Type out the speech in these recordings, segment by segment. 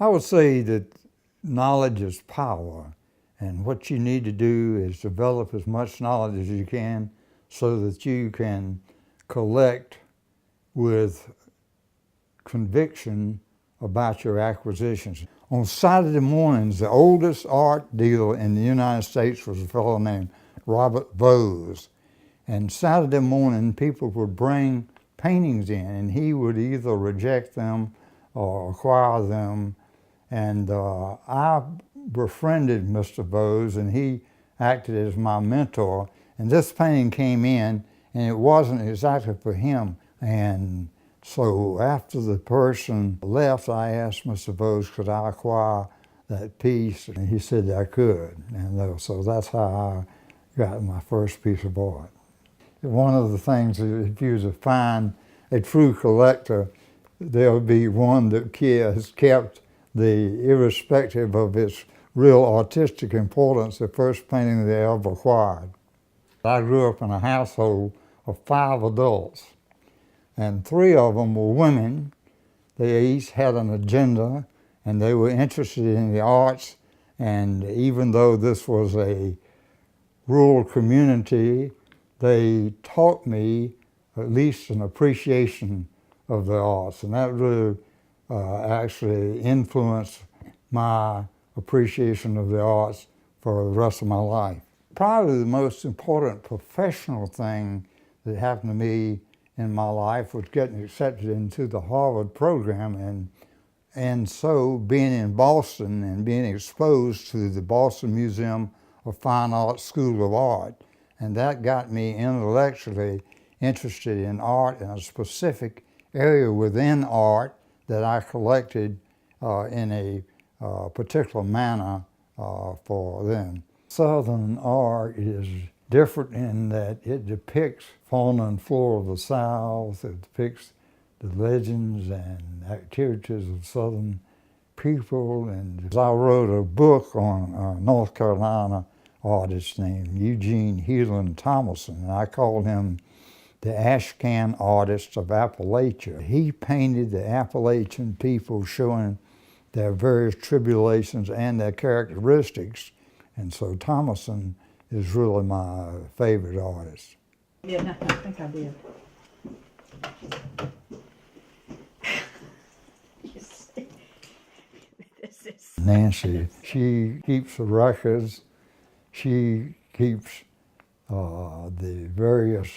I would say that knowledge is power, and what you need to do is develop as much knowledge as you can so that you can collect with conviction about your acquisitions. On Saturday mornings, the oldest art dealer in the United States was a fellow named Robert Vose. And Saturday morning, people would bring paintings in, and he would either reject them or acquire them. And I befriended Mr. Vose, and he acted as my mentor. And this painting came in, and it wasn't exactly for him. And so after the person left, I asked Mr. Vose, could I acquire that piece? And he said I could. And so that's how I got my first piece of art. One of the things is if you was to find a true collector, there'll be one that has kept irrespective of its real artistic importance, the first painting they ever acquired. I grew up in a household of 5 adults, and 3 of them were women. They each had an agenda, and they were interested in the arts, and even though this was a rural community, they taught me at least an appreciation of the arts, and that really actually influenced my appreciation of the arts for the rest of my life. Probably the most important professional thing that happened to me in my life was getting accepted into the Harvard program, and so being in Boston and being exposed to the Boston Museum of Fine Arts School of Art. And that got me intellectually interested in art in a specific area within art that I collected in a particular manner for them. Southern art is different in that it depicts fauna and flora of the South. It depicts the legends and activities of Southern people. And I wrote a book on a North Carolina artist named Eugene Heelan Thomason, and I called him the Ashcan artist of Appalachia. He painted the Appalachian people, showing their various tribulations and their characteristics, and so Thomason is really my favorite artist. Yeah, no, I think I did. Nancy, she keeps the records. She keeps the various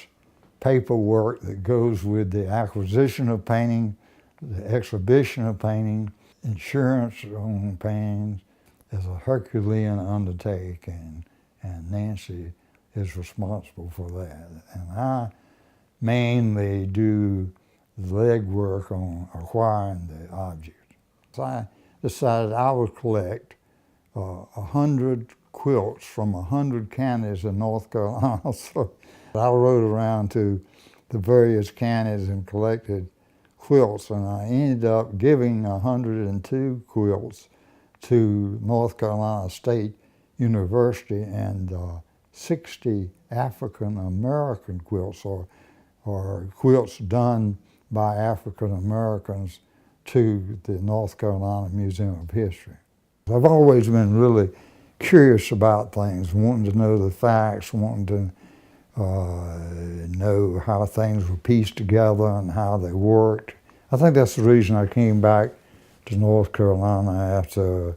paperwork that goes with the acquisition of painting, the exhibition of painting, insurance on paintings is a Herculean undertaking, and Nancy is responsible for that. And I mainly do the legwork on acquiring the object. So I decided I would collect 100 quilts from 100 counties in North Carolina. So I rode around to the various counties and collected quilts, and I ended up giving 102 quilts to North Carolina State University, and 60 African American quilts, or quilts done by African Americans, to the North Carolina Museum of History. I've always been really curious about things, wanting to know the facts, wanting to know how things were pieced together and how they worked. I think that's the reason I came back to North Carolina after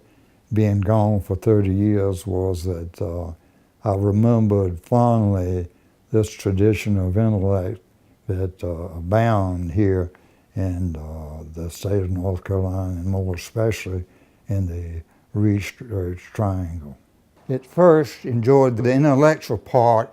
being gone for 30 years, was that I remembered fondly this tradition of intellect that abound here in the state of North Carolina, and more especially in the Research Triangle. At first, enjoyed the intellectual part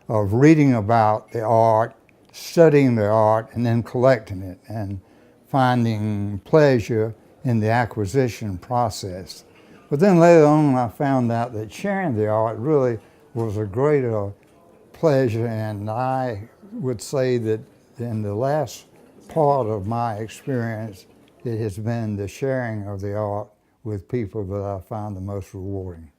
of reading about the art, studying the art, and then collecting it, and finding pleasure in the acquisition process. But then later on, I found out that sharing the art really was a greater pleasure, and I would say that in the last part of my experience, it has been the sharing of the art with people that I find the most rewarding.